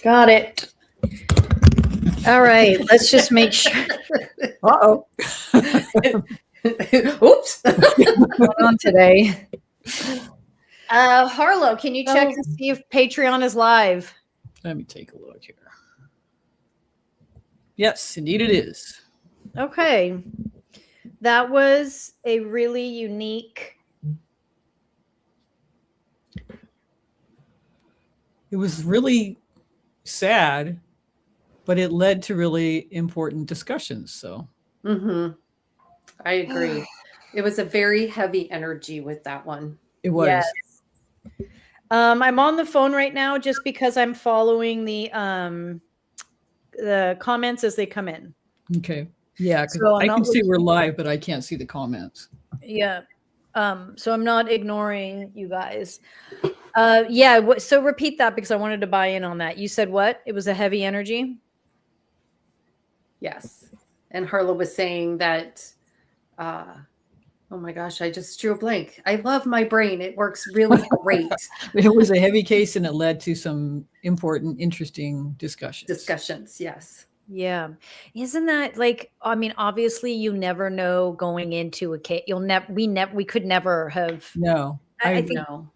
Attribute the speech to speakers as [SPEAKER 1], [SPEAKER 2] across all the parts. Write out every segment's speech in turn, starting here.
[SPEAKER 1] Got it. All right. Let's just make sure.
[SPEAKER 2] Uh-oh.
[SPEAKER 1] Oops. What's going on today? Harlow, can you check and see if Patreon is live?
[SPEAKER 2] Let me take a look here. Yes, indeed it is.
[SPEAKER 1] Okay. That was a really unique.
[SPEAKER 2] It was really sad, but it led to really important discussions. So
[SPEAKER 3] I agree. It was a very heavy energy with that one.
[SPEAKER 2] it was.
[SPEAKER 1] Yes. I'm on the phone right now just because I'm following the comments as they come in.
[SPEAKER 2] Okay. Yeah, because
[SPEAKER 1] So
[SPEAKER 2] I can see we're live, but I can't see the comments.
[SPEAKER 1] Yeah. So I'm not ignoring you guys. Yeah. So repeat that because I wanted to buy in on that. You said what? It was a heavy energy?
[SPEAKER 3] Yes. And Harlow was saying that, oh my gosh, I just drew a blank. I love my brain. It works really great.
[SPEAKER 2] It was a heavy case and it led to some important, interesting discussions.
[SPEAKER 3] Yes.
[SPEAKER 1] Yeah. Isn't that like, I mean, obviously you never know going into a case. We could never have.
[SPEAKER 2] No,
[SPEAKER 1] I think
[SPEAKER 3] know.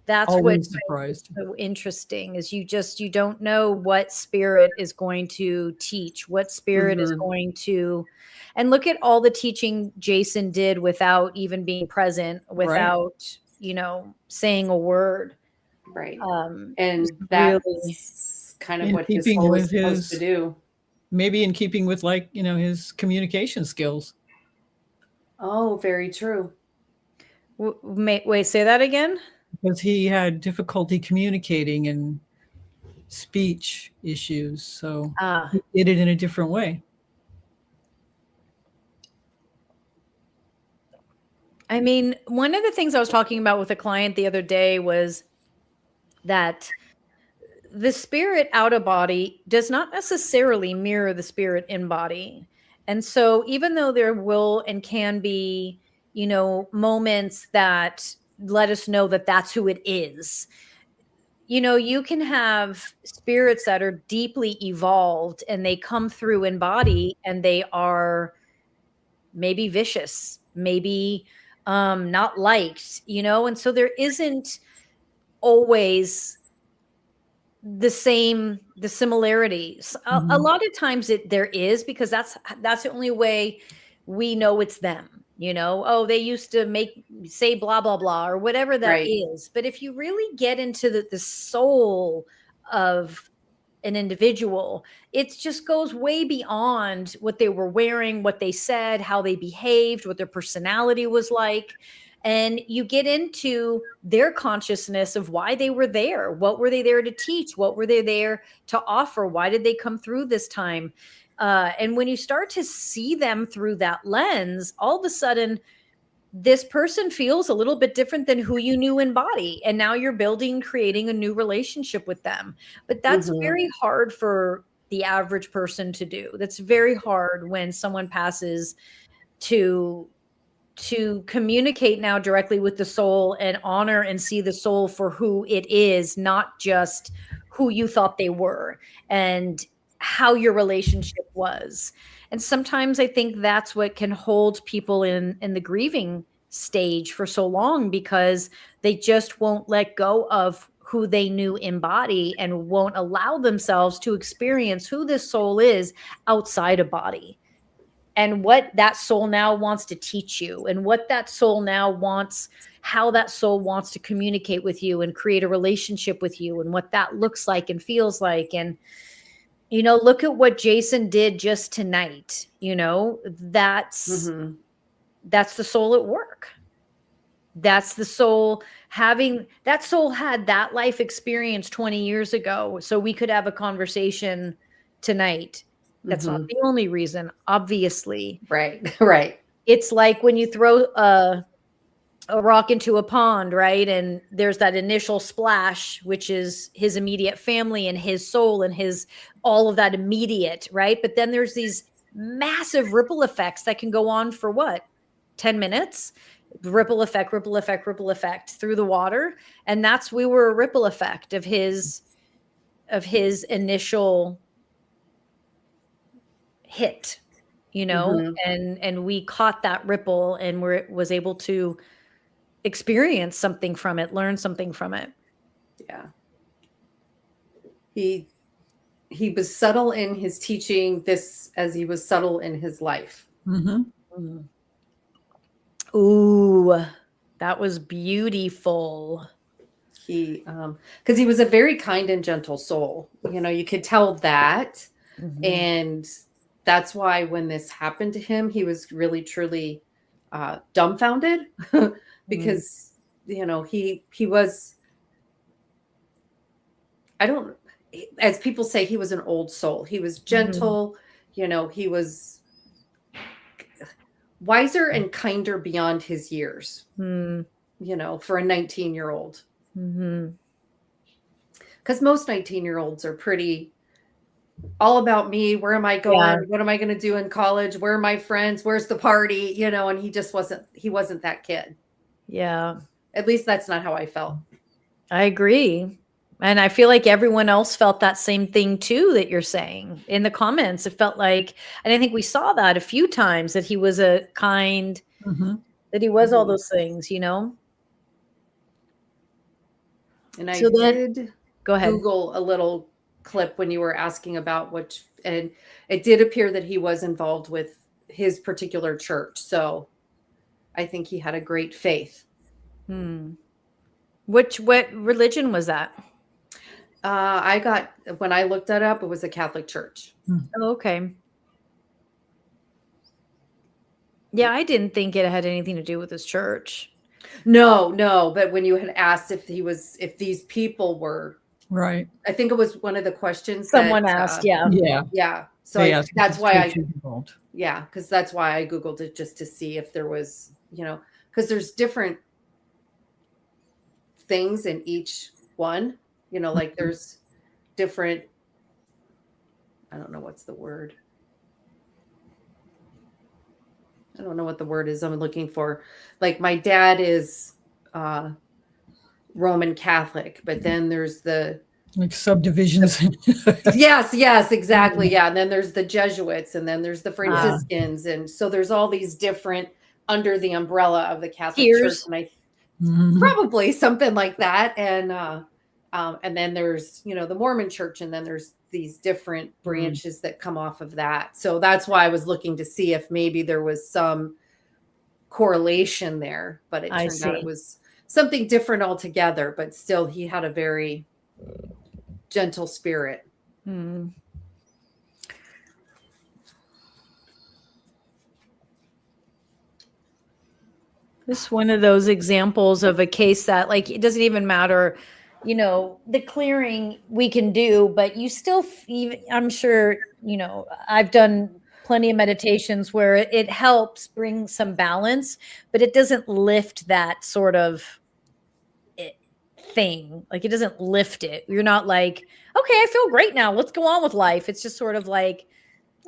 [SPEAKER 1] That's
[SPEAKER 2] always
[SPEAKER 1] what's
[SPEAKER 2] surprised.
[SPEAKER 1] so interesting is you don't know what spirit is going to teach, what spirit is going to, and look at all the teaching Jason did without even being present, without, saying a word.
[SPEAKER 3] Right. And that's
[SPEAKER 1] really
[SPEAKER 3] kind of what his soul is supposed to do.
[SPEAKER 2] Maybe in keeping with his communication skills.
[SPEAKER 3] Oh, very true.
[SPEAKER 1] Wait, say that again?
[SPEAKER 2] Because he had difficulty communicating and speech issues. So he did it in a different way.
[SPEAKER 1] I mean, one of the things I was talking about with a client the other day was that the spirit out of body does not necessarily mirror the spirit in body. And so even though there will and can be, moments that let us know that that's who it is, you can have spirits that are deeply evolved and they come through in body and they are maybe vicious, maybe not liked, and so there isn't always the similarities. A lot of times there is, because that's the only way we know it's them. Oh, they used to say blah blah blah or whatever that is. But if you really get into the soul of an individual, it just goes way beyond what they were wearing, what they said, how they behaved, what their personality was like. And you get into their consciousness of why they were there. What were they there to teach? What were they there to offer? Why did they come through this time? And when you start to see them through that lens, all of a sudden, this person feels a little bit different than who you knew in body. And now you're creating a new relationship with them. But that's very hard for the average person to do. That's very hard when someone passes to communicate now directly with the soul and honor and see the soul for who it is, not just who you thought they were and how your relationship was. And sometimes I think that's what can hold people in the grieving stage for so long, because they just won't let go of who they knew in body and won't allow themselves to experience who this soul is outside of body. And what that soul now wants to teach you, and what that soul now wants, how that soul wants to communicate with you and create a relationship with you, and what that looks like and feels like. And, look at what Jason did just tonight. That's the soul at work. That's the soul that soul had that life experience 20 years ago. So we could have a conversation tonight. That's not the only reason, obviously.
[SPEAKER 3] Right.
[SPEAKER 1] It's like when you throw a rock into a pond, right? And there's that initial splash, which is his immediate family and his soul and all of that immediate, right? But then there's these massive ripple effects that can go on for 10 minutes? Ripple effect through the water. And we were a ripple effect of his his initial hit, you know, and we caught that ripple and was able to experience something from it, learn something from it.
[SPEAKER 3] Yeah. He was subtle in his teaching this as he was subtle in his life.
[SPEAKER 1] Ooh, that was beautiful.
[SPEAKER 3] Because he was a very kind and gentle soul. You know, you could tell that. And that's why when this happened to him, he was really, truly dumbfounded because, you know, he was, as people say, he was an old soul. He was gentle, you know, he was wiser and kinder beyond his years, you know, for a 19-year-old. Because most 19-year-olds are pretty all about me. Where am I going? Yeah. What am I going to do in college? Where are my friends? Where's the party? You know, and he wasn't that kid.
[SPEAKER 1] Yeah. At
[SPEAKER 3] least that's not how I felt.
[SPEAKER 1] I agree. And I feel like everyone else felt that same thing too, that you're saying in the comments. It felt like, and I think we saw that a few times, that he was a kind, that he was all those things, you know?
[SPEAKER 3] And I did go ahead. Google a little clip when you were asking about and it did appear that he was involved with his particular church. So I think he had a great faith.
[SPEAKER 1] What religion was that?
[SPEAKER 3] When I looked that up, it was a Catholic church.
[SPEAKER 1] Oh, okay. Yeah, I didn't think it had anything to do with his church.
[SPEAKER 3] No. But when you had asked if these people were
[SPEAKER 2] right,
[SPEAKER 3] I think it was one of the questions
[SPEAKER 1] someone asked.
[SPEAKER 3] Yeah. So that's why because that's why I Googled it, just to see if there was, you know, because there's different things in each one, you know, like there's different. I don't know what's the word. I don't know what the word is I'm looking for. Like my dad is Roman Catholic, but then there's the
[SPEAKER 2] like subdivisions.
[SPEAKER 3] Yes, exactly. Yeah. And then there's the Jesuits, and then there's the Franciscans. And so there's all these different under the umbrella of the Catholic Church. And probably something like that. And then there's, you know, the Mormon Church, and then there's these different branches that come off of that. So that's why I was looking to see if maybe there was some correlation there, but it turned out it was something different altogether, but still he had a very gentle spirit.
[SPEAKER 1] This is one of those examples of a case that, like, it doesn't even matter, you know, the clearing we can do, but you still, I'm sure, you know, I've done plenty of meditations where it helps bring some balance, but it doesn't lift that sort of thing. Like, it doesn't lift it. You're not like, okay, I feel great now, let's go on with life. It's just sort of like,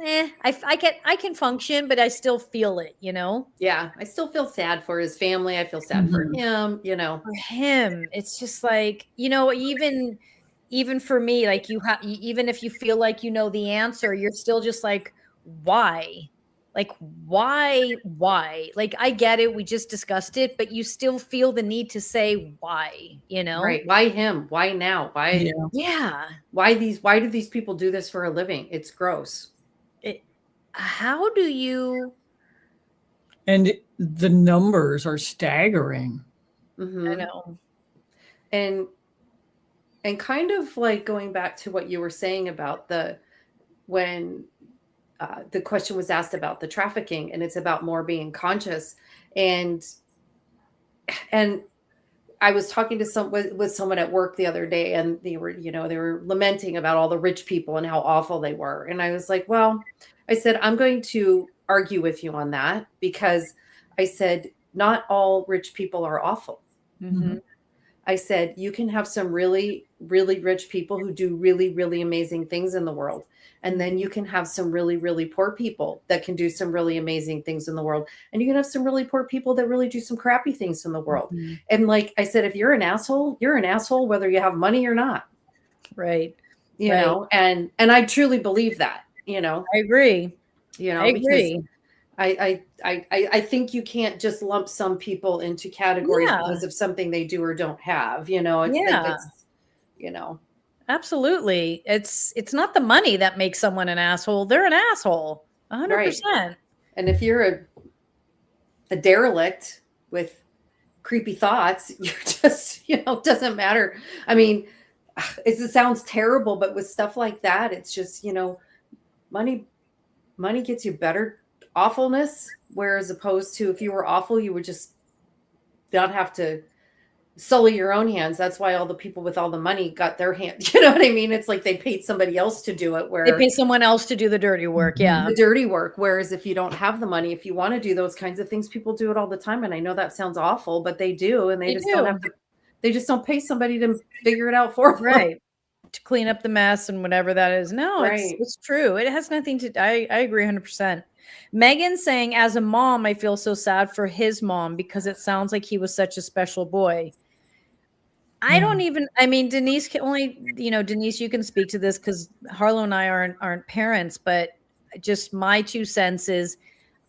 [SPEAKER 1] I can function, but I still feel it, you know?
[SPEAKER 3] Yeah. I still feel sad for his family. I feel sad for him, you know.
[SPEAKER 1] For him, it's just like, you know, even for me, like even if you feel like you know the answer, you're still just like, why? Like, why? Like, I get it, we just discussed it, but you still feel the need to say why, you know?
[SPEAKER 3] Right. Why him? Why now? Why?
[SPEAKER 1] Yeah.
[SPEAKER 3] Why do these people do this for a living? It's gross.
[SPEAKER 1] How do you?
[SPEAKER 2] And the numbers are staggering.
[SPEAKER 1] I know.
[SPEAKER 3] And kind of like going back to what you were saying about when the question was asked about the trafficking, and it's about more being conscious. And I was talking to with someone at work the other day, and they were lamenting about all the rich people and how awful they were. And I was like, well, I said, I'm going to argue with you on that, because I said, not all rich people are awful. I said, you can have some really, really rich people who do really, really amazing things in the world. And then you can have some really, really poor people that can do some really amazing things in the world. And you can have some really poor people that really do some crappy things in the world. And like I said, if you're an asshole, whether you have money or not.
[SPEAKER 1] Right.
[SPEAKER 3] you know, and I truly believe that, you know.
[SPEAKER 1] I agree.
[SPEAKER 3] You know,
[SPEAKER 1] I
[SPEAKER 3] because
[SPEAKER 1] agree.
[SPEAKER 3] I think you can't just lump some people into categories because of something they do or don't have, you know. It's like it's, you know.
[SPEAKER 1] Absolutely. It's not the money that makes someone an asshole. They're an asshole. 100%.
[SPEAKER 3] And if you're a derelict with creepy thoughts, you're just, you know, it doesn't matter. I mean, it sounds terrible, but with stuff like that, it's just, you know, money gets you better awfulness, whereas opposed to if you were awful, you would just not have to sully your own hands. That's why all the people with all the money got their hands. You know what I mean? It's like they paid somebody else to do it. Where
[SPEAKER 1] they pay someone else to do the dirty work. Yeah.
[SPEAKER 3] The dirty work. Whereas if you don't have the money, if you want to do those kinds of things, people do it all the time. And I know that sounds awful, but they do. And they just don't have to, they just don't pay somebody to figure it out for them.
[SPEAKER 1] Right. To clean up the mess and whatever that is. No, it's true. It has nothing to, I agree 100%. Megan saying, as a mom, I feel so sad for his mom because it sounds like he was such a special boy. I don't even, I mean, Denise can only, you know, Denise, you can speak to this because Harlow and I aren't parents, but just my 2 cents is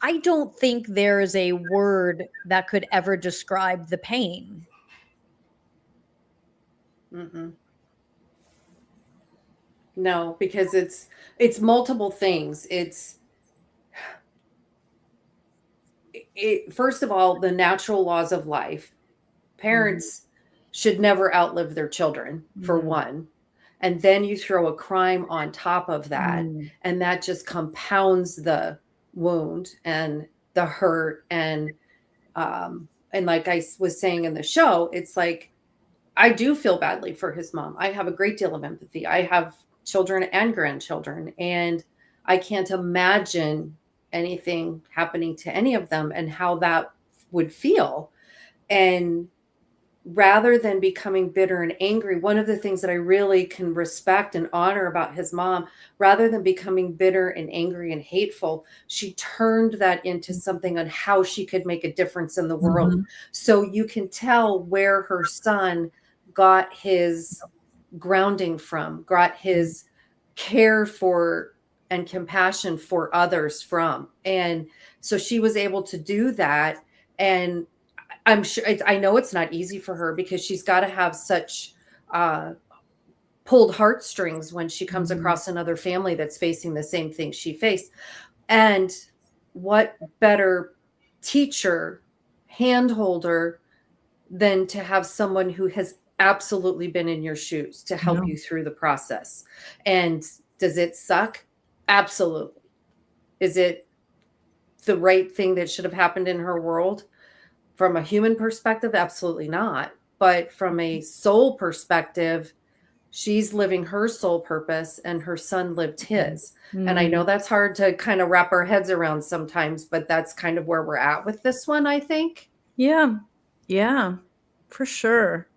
[SPEAKER 1] I don't think there is a word that could ever describe the pain.
[SPEAKER 3] No, because it's multiple things. First of all, the natural laws of life. Parents should never outlive their children, for one. And then you throw a crime on top of that, and that just compounds the wound and the hurt. And like I was saying in the show, it's like, I do feel badly for his mom. I have a great deal of empathy. I have children and grandchildren, and I can't imagine anything happening to any of them and how that would feel. And rather than becoming bitter and angry, one of the things that I really can respect and honor about his mom, rather than becoming bitter and angry and hateful, she turned that into something on how she could make a difference in the world. So you can tell where her son got his grounding from, got his care for and compassion for others from. And so she was able to do that. And I'm sure, I know it's not easy for her because she's got to have such pulled heartstrings when she comes across another family that's facing the same thing she faced. And what better teacher, handholder, than to have someone who has absolutely been in your shoes to help you through the process. And does it suck? Absolutely. Is it the right thing that should have happened in her world? From a human perspective, absolutely not. But from a soul perspective, she's living her soul purpose and her son lived his. And I know that's hard to kind of wrap our heads around sometimes, but that's kind of where we're at with this one, I think.
[SPEAKER 1] Yeah. Yeah, for sure.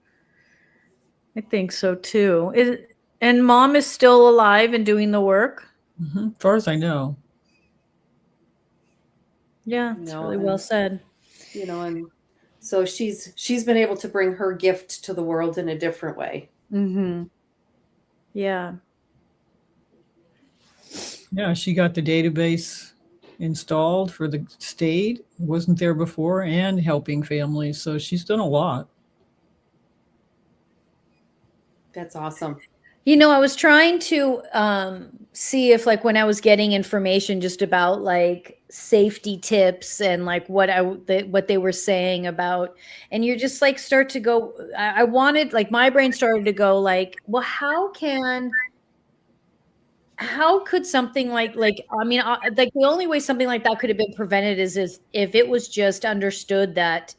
[SPEAKER 1] I think so too. And mom is still alive and doing the work?
[SPEAKER 2] As far as I know.
[SPEAKER 1] Yeah, it's really well said.
[SPEAKER 3] You know, and so she's been able to bring her gift to the world in a different way.
[SPEAKER 1] Yeah.
[SPEAKER 2] Yeah, she got the database installed for the state, wasn't there before, and helping families. So she's done a lot.
[SPEAKER 3] That's awesome.
[SPEAKER 1] You know, I was trying to see if, like, when I was getting information just about like safety tips and like what they were saying about, and you're just like start to go. I wanted, like, my brain started to go like, well, how could something like I mean, like the only way something like that could have been prevented is if it was just understood that,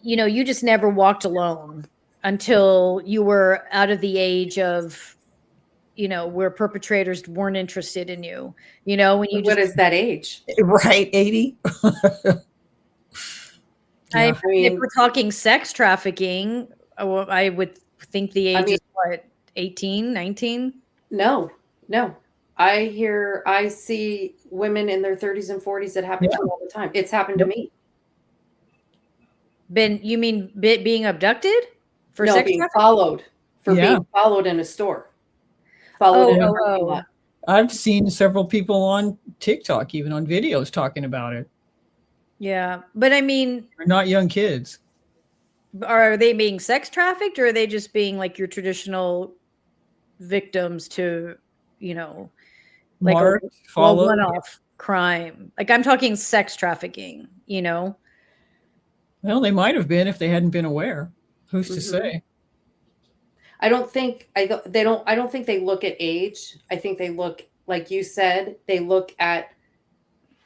[SPEAKER 1] you know, you just never walked alone until you were out of the age of, you know, where perpetrators weren't interested in you, you know, when you
[SPEAKER 3] what is that age?
[SPEAKER 2] Right. 80.
[SPEAKER 1] I mean, if we're talking sex trafficking, I would think the age is what, 18, 19?
[SPEAKER 3] No. I see women in their 30s and 40s that happen to all the time. It's happened to me.
[SPEAKER 1] You mean being abducted?
[SPEAKER 3] Being followed. Being followed in a store. followed
[SPEAKER 1] Oh,
[SPEAKER 3] in a
[SPEAKER 1] oh,
[SPEAKER 3] parking
[SPEAKER 1] oh.
[SPEAKER 3] lot.
[SPEAKER 2] I've seen several people on TikTok, even on videos, talking about it.
[SPEAKER 1] Yeah. But I mean,
[SPEAKER 2] They're not young kids.
[SPEAKER 1] are they being sex trafficked, or are they just being like your traditional victims to, you know, like
[SPEAKER 2] Marked,
[SPEAKER 1] a
[SPEAKER 2] followed.
[SPEAKER 1] one-off crime? Like I'm talking sex trafficking, you know?
[SPEAKER 2] Well, they might have been if they hadn't been aware. Who's to say?
[SPEAKER 3] I don't think they look at age. I think they look, like you said, they look at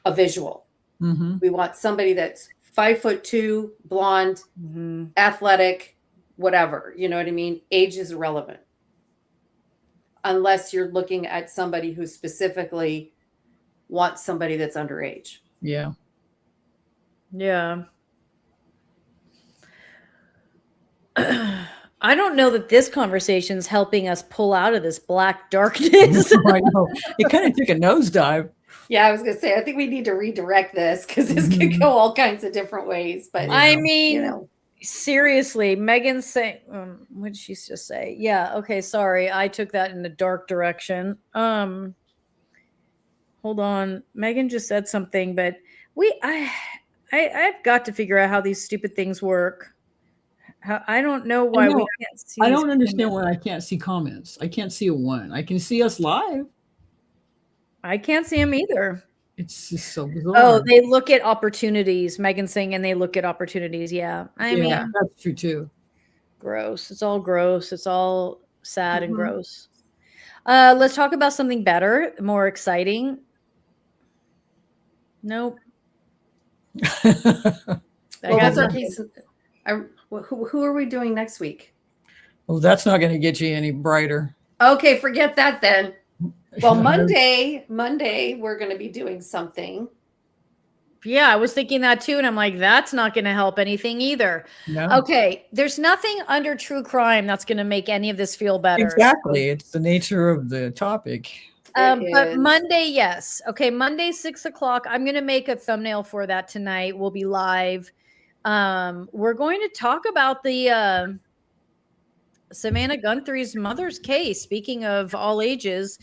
[SPEAKER 3] a visual.
[SPEAKER 2] Mm-hmm.
[SPEAKER 3] We want somebody that's 5'2", blonde,
[SPEAKER 1] Mm-hmm.
[SPEAKER 3] athletic, whatever. You know what I mean? Age is irrelevant. Unless you're looking at somebody who specifically wants somebody that's underage.
[SPEAKER 2] Yeah.
[SPEAKER 1] Yeah. I don't know that this conversation is helping us pull out of this black darkness.
[SPEAKER 2] I know. It kind of took a nosedive.
[SPEAKER 3] Yeah, I was gonna say, I think we need to redirect this because this could go all kinds of different ways. But
[SPEAKER 1] I mean,
[SPEAKER 3] you know,
[SPEAKER 1] seriously, Megan say, what did she just say? Yeah, okay, sorry, I took that in a dark direction. Hold on, Megan just said something, but I've got to figure out how these stupid things work. I don't know why we can't see.
[SPEAKER 2] I don't understand why I can't see comments. I can't see a one. I can see us live.
[SPEAKER 1] I can't see them either.
[SPEAKER 2] It's just so bizarre.
[SPEAKER 1] Oh, they look at opportunities. Megan's saying, and they look at opportunities. Yeah, I mean,
[SPEAKER 2] that's true too.
[SPEAKER 1] Gross. It's all gross. It's all sad and gross. Let's talk about something better, more exciting. Nope.
[SPEAKER 3] well, that's our case. Who are we doing next week?
[SPEAKER 2] Well, that's not going to get you any brighter.
[SPEAKER 3] Okay, forget that then. Well, Monday, we're going to be doing something.
[SPEAKER 1] Yeah, I was thinking that too. And I'm like, that's not going to help anything either.
[SPEAKER 2] No.
[SPEAKER 1] Okay. There's nothing under true crime that's going to make any of this feel better.
[SPEAKER 2] Exactly. It's the nature of the topic.
[SPEAKER 1] But Monday, yes. Okay. Monday, 6:00. I'm going to make a thumbnail for that tonight. We'll be live. We're going to talk about the Savannah Guthrie's mother's case. Speaking of all ages,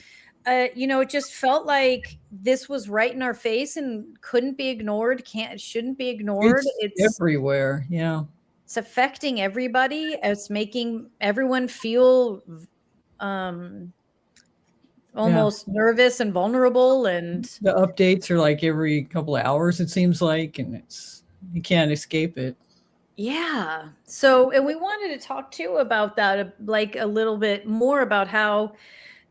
[SPEAKER 1] it just felt like this was right in our face and couldn't be ignored. Shouldn't be ignored.
[SPEAKER 2] It's everywhere. Yeah.
[SPEAKER 1] It's affecting everybody. It's making everyone feel almost nervous and vulnerable. And
[SPEAKER 2] the updates are like every couple of hours, it seems like, and you can't escape it.
[SPEAKER 1] Yeah. So, and we wanted to talk too about that, like a little bit more about how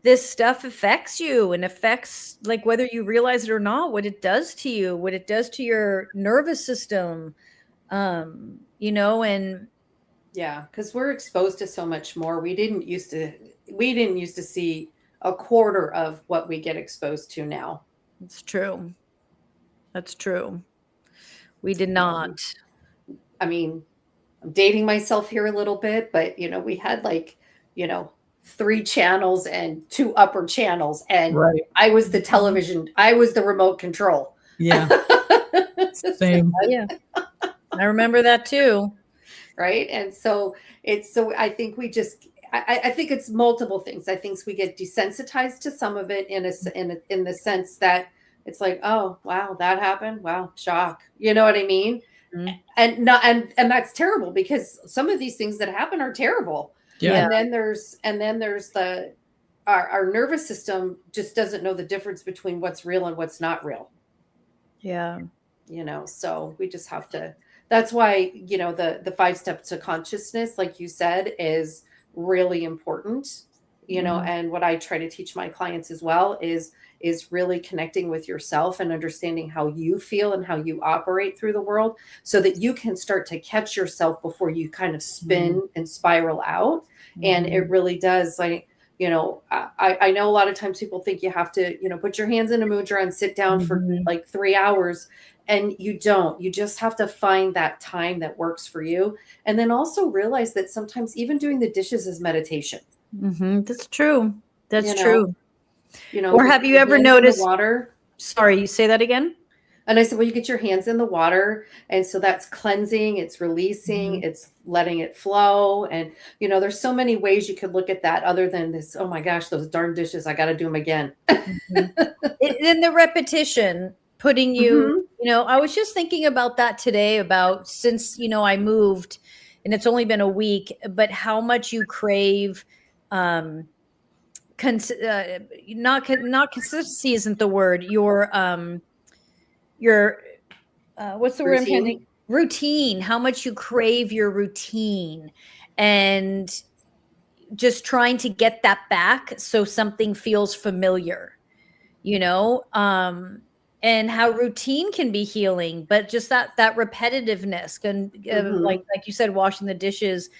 [SPEAKER 1] this stuff affects you and affects, like, whether you realize it or not, what it does to you, what it does to your nervous system, and
[SPEAKER 3] yeah, because we're exposed to so much more. We didn't used to see a quarter of what we get exposed to now.
[SPEAKER 1] It's true. That's true. We did not.
[SPEAKER 3] I mean, I'm dating myself here a little bit, but we had 3 channels and 2 upper channels, and I was the television. I was the remote control.
[SPEAKER 2] Yeah. Same.
[SPEAKER 1] Yeah. I remember that too.
[SPEAKER 3] Right. And so I think I think it's multiple things. I think we get desensitized to some of it in the sense that it's like, oh, wow, that happened. Wow. Shock. You know what I mean? Mm-hmm. And that's terrible, because some of these things that happen are terrible. Yeah. And then there's our nervous system just doesn't know the difference between what's real and what's not real.
[SPEAKER 1] Yeah.
[SPEAKER 3] So we just have to, that's why, the 5 steps to consciousness, like you said, is really important, and what I try to teach my clients as well is really connecting with yourself and understanding how you feel and how you operate through the world, so that you can start to catch yourself before you kind of spin and spiral out. And it really does, like, I know a lot of times people think you have to, put your hands in a mudra and sit down for like 3 hours. And you don't. You just have to find that time that works for you. And then also realize that sometimes even doing the dishes is meditation.
[SPEAKER 1] Mm-hmm. That's true. That's true.
[SPEAKER 3] Or
[SPEAKER 1] have you ever noticed
[SPEAKER 3] water?
[SPEAKER 1] Sorry, you say that again?
[SPEAKER 3] And I said, well, you get your hands in the water. And so that's cleansing, it's releasing,
[SPEAKER 2] Mhm.
[SPEAKER 3] it's letting it flow. And, there's so many ways you could look at that other than this, oh my gosh, those darn dishes, I got to do them again.
[SPEAKER 1] Mhm. In the repetition, putting you,
[SPEAKER 3] Mhm.
[SPEAKER 1] I was just thinking about that today about since, I moved and it's only been a week, but how much you crave, um, not consistency isn't the word. Your what's the word I'm trying to
[SPEAKER 3] Routine.
[SPEAKER 1] think? Routine. How much you crave your routine, and just trying to get that back so something feels familiar. You know, and how routine can be healing, but just that repetitiveness and
[SPEAKER 3] Mhm.
[SPEAKER 1] like you said, washing the dishes,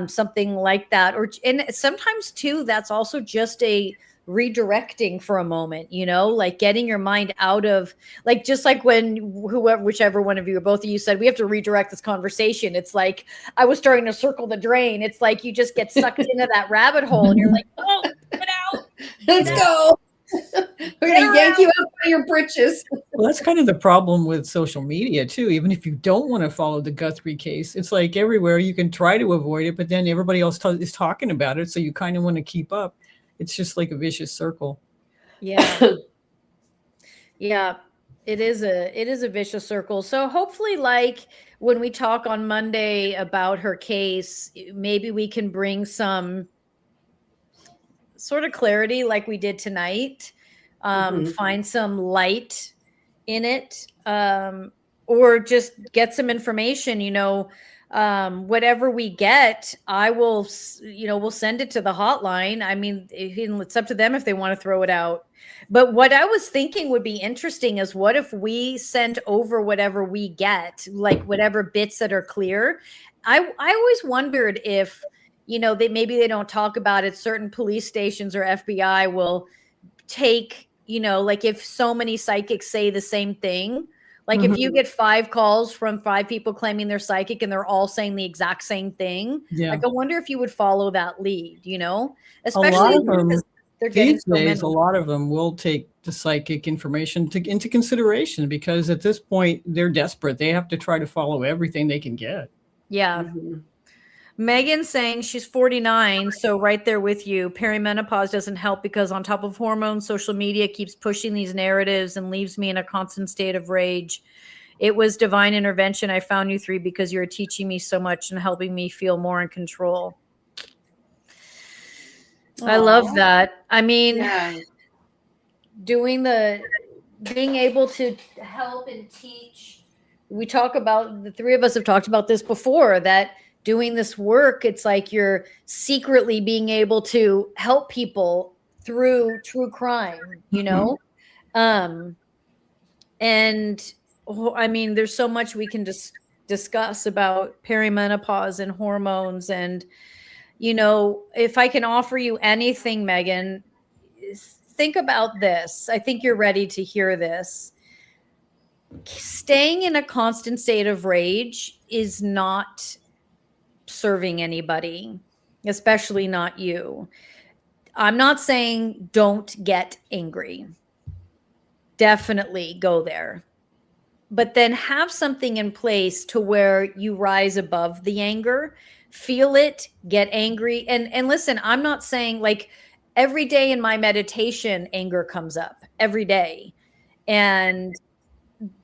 [SPEAKER 1] something like that. And sometimes too, that's also just a redirecting for a moment, like getting your mind out of, like, just like when whichever one of you or both of you said we have to redirect this conversation. It's like I was starting to circle the drain. It's like you just get sucked into that rabbit hole and you're like, oh, get out, get
[SPEAKER 3] Let's
[SPEAKER 1] out,
[SPEAKER 3] go. We're
[SPEAKER 1] get
[SPEAKER 3] going to yank you
[SPEAKER 1] around.
[SPEAKER 3] up by your britches.
[SPEAKER 2] Well, that's kind of the problem with social media too. Even if you don't want to follow the Guthrie case, it's like everywhere you can try to avoid it, but then everybody else is talking about it, so you kind of want to keep up. It's just like a vicious circle.
[SPEAKER 1] Yeah. Yeah, it is a vicious circle. So hopefully, like, when we talk on Monday about her case, maybe we can bring some sort of clarity like we did tonight.
[SPEAKER 3] Mhm.
[SPEAKER 1] Find some light in it, or just get some information. Whatever we get, I will, we'll send it to the hotline. I mean, it's up to them if they want to throw it out. But what I was thinking would be interesting is, what if we sent over whatever we get, like whatever bits that are clear. I always wondered if, they don't talk about it. Certain police stations or FBI will take, like, if so many psychics say the same thing, like if you
[SPEAKER 3] Mhm.
[SPEAKER 1] get 5 calls from 5 people claiming they're psychic and they're all saying the exact same thing,
[SPEAKER 2] Yeah.
[SPEAKER 1] like, I wonder if you would follow that lead,
[SPEAKER 2] A lot
[SPEAKER 1] especially
[SPEAKER 2] of them
[SPEAKER 1] because they're getting
[SPEAKER 2] these
[SPEAKER 1] so
[SPEAKER 2] days, a
[SPEAKER 1] many.
[SPEAKER 2] lot of them will take the psychic information into consideration because at this point they're desperate. They have to try to follow everything they can get.
[SPEAKER 1] Yeah.
[SPEAKER 3] Mhm.
[SPEAKER 1] Megan saying she's 49, so right there with you. Perimenopause doesn't help because on top of hormones, social media keeps pushing these narratives and leaves me in a constant state of rage. It was divine intervention. I found you three because you're teaching me so much and helping me feel more in control. I love
[SPEAKER 3] Aw.
[SPEAKER 1] that. I mean,
[SPEAKER 3] Yeah.
[SPEAKER 1] being able to help and teach. We talk about, the three of us have talked about this before, that doing this work, it's like you're secretly being able to help people through true crime,
[SPEAKER 2] Mhm.
[SPEAKER 1] Um, and I mean, there's so much we can discuss about perimenopause and hormones. And, if I can offer you anything, Megan, think about this. I think you're ready to hear this. Staying in a constant state of rage is not serving anybody, especially not you. I'm not saying don't get angry. Definitely go there. But then have something in place to where you rise above the anger, feel it, get angry. And listen, I'm not saying, like, every day in my meditation anger comes up every day. And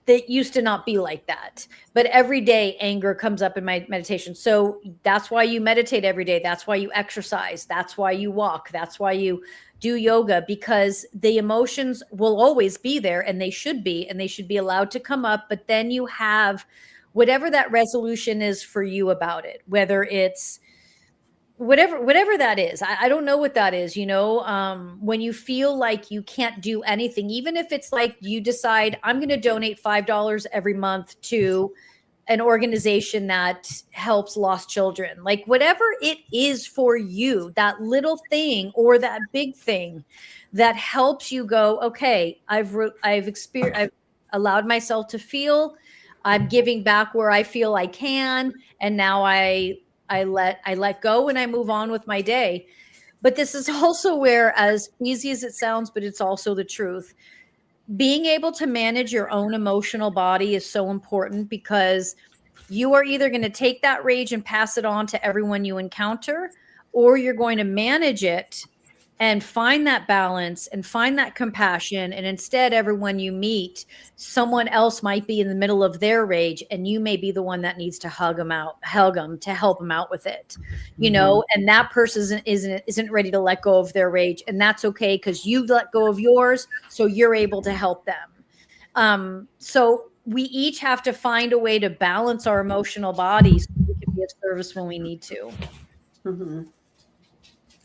[SPEAKER 1] that used to not be like that, but every day anger comes up in my meditation. So that's why you meditate every day. That's why you exercise. That's why you walk. That's why you do yoga, because the emotions will always be there, and they should be, allowed to come up. But then you have whatever that resolution is for you about it, whether it's whatever that is. I don't know what that is. When you feel like you can't do anything, even if it's like you decide, I'm going to donate $5 every month to an organization that helps lost children, like whatever it is for you, that little thing or that big thing that helps you go, okay, I've allowed myself to feel, I'm giving back where I feel I can, and now I let go and I move on with my day. But this is also where, as easy as it sounds, but it's also the truth, being able to manage your own emotional body is so important, because you are either going to take that rage and pass it on to everyone you encounter, or you're going to manage it and find that balance and find that compassion. And instead, everyone you meet, someone else might be in the middle of their rage, and you may be the one that needs to hug them to help them out with it, you know, and that person isn't ready to let go of their rage. And that's okay, because you let go of yours, so you're able to help them. So we each have to find a way to balance our emotional bodies so we can be of service when we need to.
[SPEAKER 3] Mm-hmm.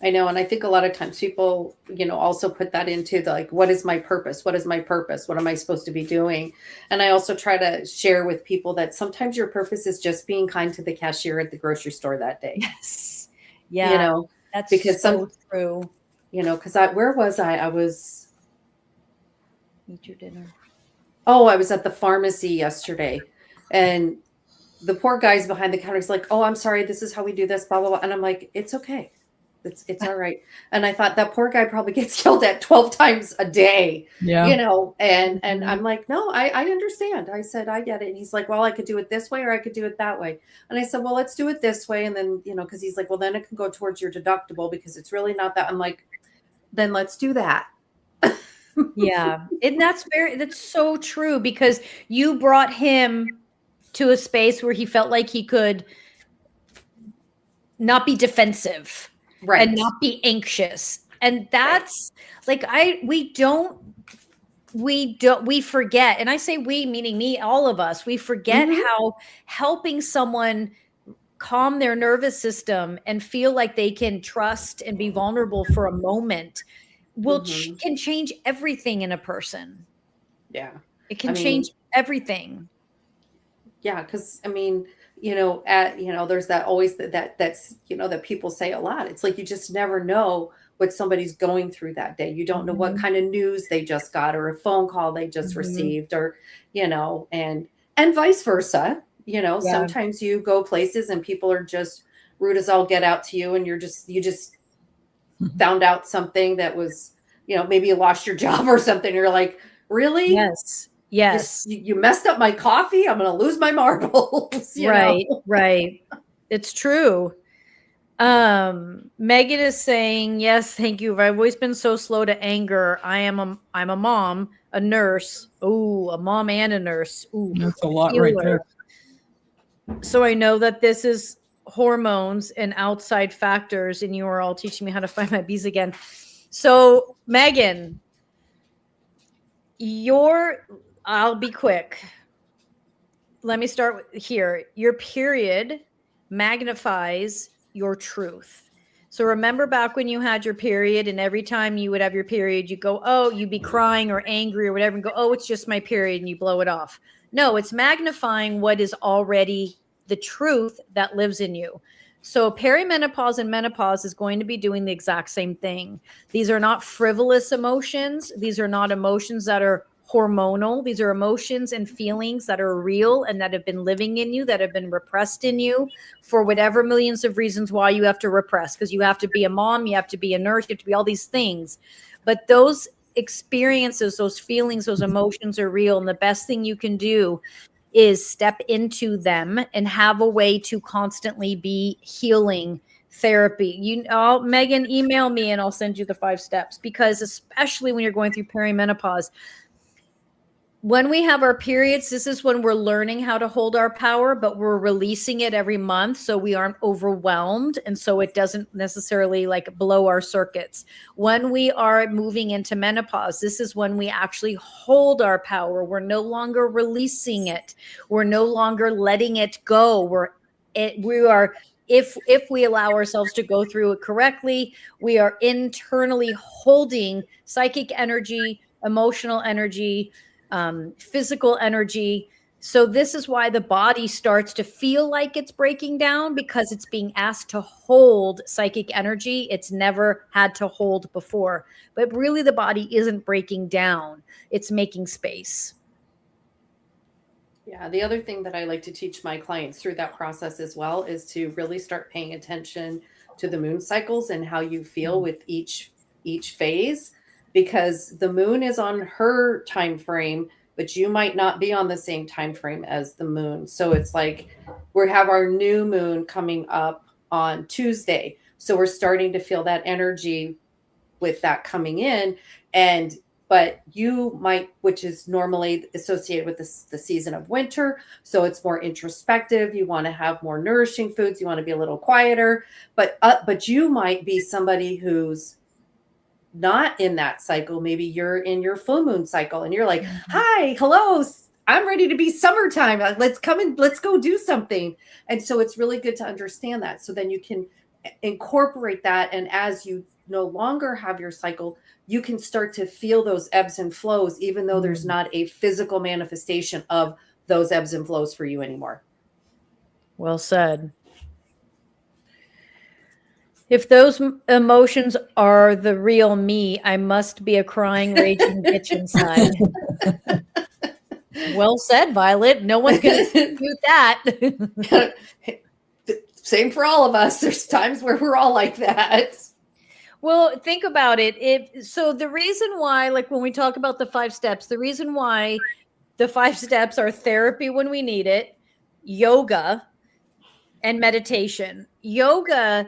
[SPEAKER 3] I know. And I think a lot of times people, also put that into the, like, what is my purpose? What is my purpose? What am I supposed to be doing? And I also try to share with people that sometimes your purpose is just being kind to the cashier at the grocery store that day.
[SPEAKER 1] Yes. Yeah. That's
[SPEAKER 3] because
[SPEAKER 1] so true.
[SPEAKER 3] Because where was I? I was.
[SPEAKER 1] Eat your dinner.
[SPEAKER 3] Oh, I was at the pharmacy yesterday, and the poor guy's behind the counter. He's like, "Oh, I'm sorry. This is how we do this, blah, blah, blah." And I'm like, "It's okay. It's all right." And I thought that poor guy probably gets yelled at 12 times a day, and I'm like, "No, I understand." I said, "I get it." And he's like, "Well, I could do it this way, or I could do it that way." And I said, "Well, let's do it this way." And then, because he's like, "Well, then it can go towards your deductible, because it's really not that." I'm like, "Then let's do that."
[SPEAKER 1] Yeah. And that's so true, because you brought him to a space where he felt like he could not be defensive,
[SPEAKER 3] right,
[SPEAKER 1] and not be anxious. And that's like, we forget. And I say we, meaning me, all of us, we forget how helping someone calm their nervous system and feel like they can trust and be vulnerable for a moment can change everything in a person.
[SPEAKER 3] Yeah.
[SPEAKER 1] It can change everything.
[SPEAKER 3] Yeah. Cause there's that always that's, that people say a lot. It's like, you just never know what somebody's going through that day. You don't know what kind of news they just got, or a phone call they just received, or, and vice versa. Sometimes you go places and people are just rude as all get out to you. And you just found out something that was, maybe you lost your job or something. You're like, really?
[SPEAKER 1] Yes.
[SPEAKER 3] You messed up my coffee. I'm going to lose my marbles.
[SPEAKER 1] Right. It's true. Megan is saying, yes, thank you. I've always been so slow to anger. I'm a mom, a nurse. Oh, a mom and a nurse. Ooh,
[SPEAKER 2] that's a lot right there.
[SPEAKER 1] So I know that this is hormones and outside factors, and you are all teaching me how to find my bees again. So Megan, I'll be quick. Let me start here. Your period magnifies your truth. So remember back when you had your period, and every time you would have your period, you go, oh, you'd be crying or angry or whatever, and go, oh, it's just my period, and you blow it off. No, it's magnifying what is already the truth that lives in you. So perimenopause and menopause is going to be doing the exact same thing. These are not frivolous emotions. These are not emotions that are hormonal. These are emotions and feelings that are real and that have been living in you, that have been repressed in you for whatever millions of reasons why you have to repress, because you have to be a mom, you have to be a nurse, you have to be all these things. But those experiences, those feelings, those emotions are real. And the best thing you can do is step into them and have a way to constantly be healing therapy. Megan, email me and I'll send you the 5 steps, because especially when you're going through perimenopause, when we have our periods, this is when we're learning how to hold our power, but we're releasing it every month so we aren't overwhelmed. And so it doesn't necessarily like blow our circuits. When we are moving into menopause, this is when we actually hold our power. We're no longer releasing it. We're no longer letting it go. If we allow ourselves to go through it correctly, we are internally holding psychic energy, emotional energy, physical energy. So this is why the body starts to feel like it's breaking down, because it's being asked to hold psychic energy it's never had to hold before. But really, the body isn't breaking down. It's making space.
[SPEAKER 3] Yeah. The other thing that I like to teach my clients through that process as well is to really start paying attention to the moon cycles and how you feel with each phase. because the moon is on her time frame, but you might not be on the same time frame as the moon. So it's like we have our new moon coming up on Tuesday. So we're starting to feel that energy with that coming in. But you might, which is normally associated with the season of winter. So it's more introspective. You want to have more nourishing foods. You want to be a little quieter, but you might be somebody who's not in that cycle. Maybe you're in your full moon cycle and you're like, hi, hello, I'm ready to be summertime. Let's come in, let's go do something. And so it's really good to understand that. So then you can incorporate that. And as you no longer have your cycle, you can start to feel those ebbs and flows, even though there's not a physical manifestation of those ebbs and flows for you anymore.
[SPEAKER 1] Well said. If those emotions are the real me, I must be a crying, raging bitch inside. Well said, Violet. No one's going to dispute that.
[SPEAKER 3] Same for all of us. There's times where we're all like that.
[SPEAKER 1] Well, think about it. So the reason why, like when we talk about the 5 steps, the reason why the 5 steps are therapy when we need it, yoga, and meditation. Yoga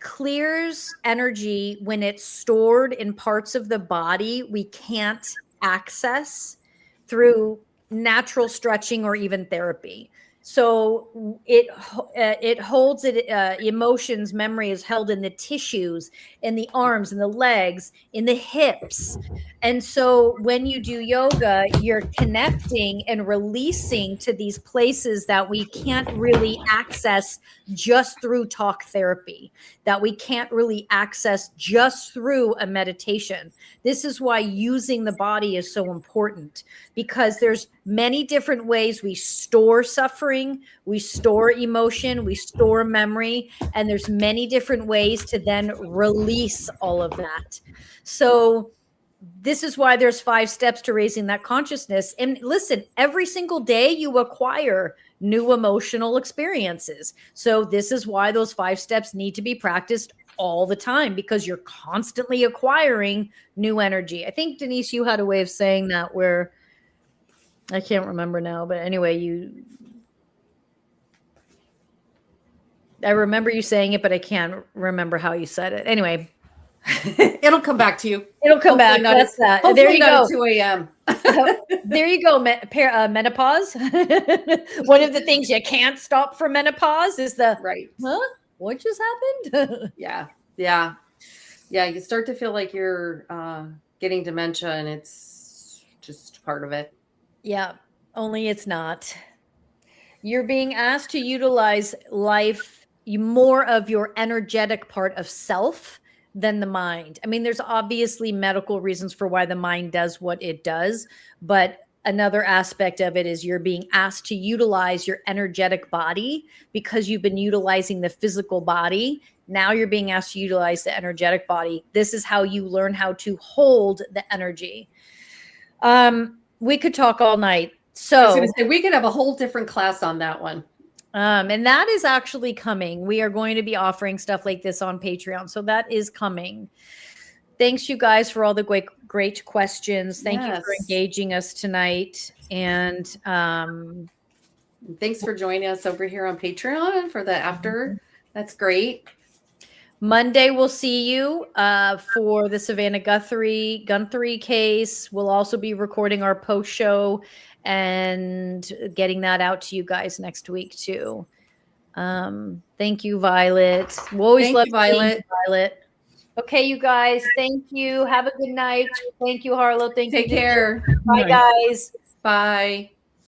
[SPEAKER 1] clears energy when it's stored in parts of the body we can't access through natural stretching or even therapy. So it holds it. Emotions, memory is held in the tissues, in the arms, in the legs, in the hips. And so when you do yoga, you're connecting and releasing to these places that we can't really access just through talk therapy, that we can't really access just through a meditation. This is why using the body is so important, because there's many different ways we store suffering, we store emotion, we store memory, and there's many different ways to then release all of that. So this is why there's 5 steps to raising that consciousness. And listen, every single day you acquire new emotional experiences. So this is why those 5 steps need to be practiced all the time, because you're constantly acquiring new energy. I think, Denise, you had a way of saying that where I can't remember now, but anyway, I remember you saying it, but I can't remember how you said it. Anyway.
[SPEAKER 3] It'll come back to you.
[SPEAKER 1] It'll come back. That's that. There you go.
[SPEAKER 3] 2 a.m.
[SPEAKER 1] There you go. Menopause. One of the things you can't stop for menopause is
[SPEAKER 3] right.
[SPEAKER 1] Huh? What just happened?
[SPEAKER 3] Yeah. You start to feel like you're getting dementia, and it's just part of it.
[SPEAKER 1] Yeah. Only it's not. You're being asked to utilize more of your energetic part of self than the mind. I mean, there's obviously medical reasons for why the mind does what it does, but another aspect of it is you're being asked to utilize your energetic body because you've been utilizing the physical body. Now you're being asked to utilize the energetic body. This is how you learn how to hold the energy. We could talk all night. So
[SPEAKER 3] I was going to say, we could have a whole different class on that one.
[SPEAKER 1] And that is actually coming. We are going to be offering stuff like this on Patreon. So that is coming. Thanks, you guys, for all the great questions. Thank you for engaging us tonight. And
[SPEAKER 3] thanks for joining us over here on Patreon for the after. That's great.
[SPEAKER 1] Monday, we'll see you for the Savannah Guthrie case. We'll also be recording our post show and getting that out to you guys next week too. Thank you, Violet. We always love Violet. Okay, you guys. Thank you. Have a good night. Thank you, Harlow.
[SPEAKER 3] Take care.
[SPEAKER 1] Bye, guys.
[SPEAKER 3] Bye.